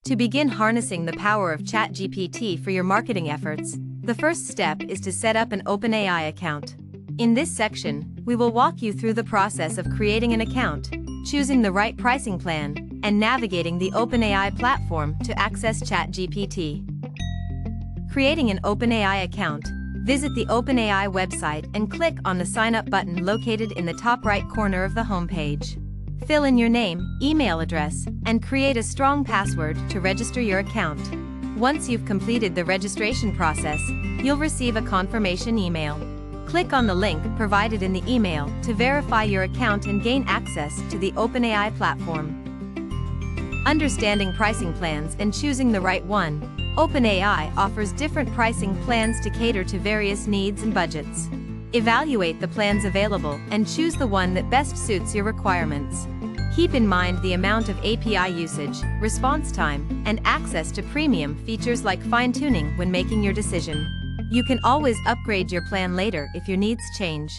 To begin harnessing the power of ChatGPT for your marketing efforts, the first step is to set up an OpenAI account. In this section, we will walk you through the process of creating an account, choosing the right pricing plan, and navigating the OpenAI platform to access ChatGPT. Creating an OpenAI account, visit the OpenAI website and click on the Sign Up button located in the top right corner of the homepage. Fill in your name, email address, and create a strong password to register your account. Once you've completed the registration process, you'll receive a confirmation email. Click on the link provided in the email to verify your account and gain access to the OpenAI platform. Understanding pricing plans and choosing the right one. OpenAI offers different pricing plans to cater to various needs and budgets. Evaluate the plans available and choose the one that best suits your requirements. Keep in mind the amount of API usage, response time, and access to premium features like fine-tuning when making your decision. You can always upgrade your plan later if your needs change.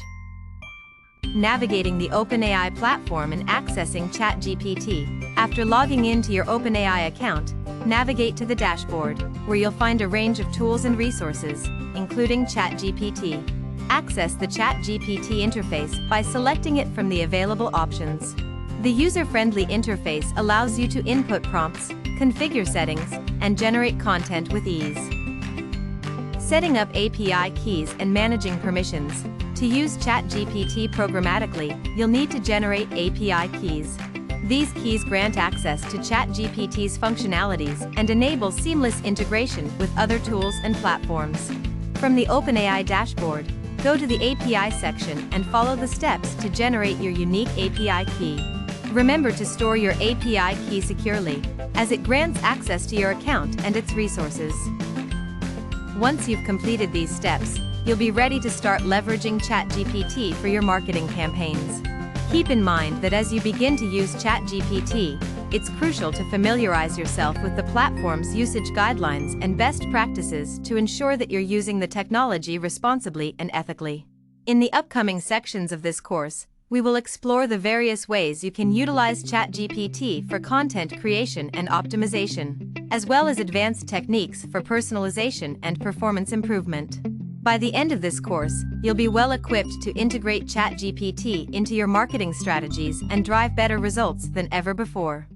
Navigating the OpenAI platform and accessing ChatGPT. After logging into your OpenAI account, navigate to the dashboard, where you'll find a range of tools and resources, including ChatGPT. Access the ChatGPT interface by selecting it from the available options. The user-friendly interface allows you to input prompts, configure settings, and generate content with ease. Setting up API keys and managing permissions. To use ChatGPT programmatically, you'll need to generate API keys. These keys grant access to ChatGPT's functionalities and enable seamless integration with other tools and platforms. From the OpenAI dashboard, go to the API section and follow the steps to generate your unique API key. Remember to store your API key securely, as it grants access to your account and its resources. Once you've completed these steps, you'll be ready to start leveraging ChatGPT for your marketing campaigns. Keep in mind that as you begin to use ChatGPT, it's crucial to familiarize yourself with the platform's usage guidelines and best practices to ensure that you're using the technology responsibly and ethically. In the upcoming sections of this course, we will explore the various ways you can utilize ChatGPT for content creation and optimization, as well as advanced techniques for personalization and performance improvement. By the end of this course, you'll be well equipped to integrate ChatGPT into your marketing strategies and drive better results than ever before.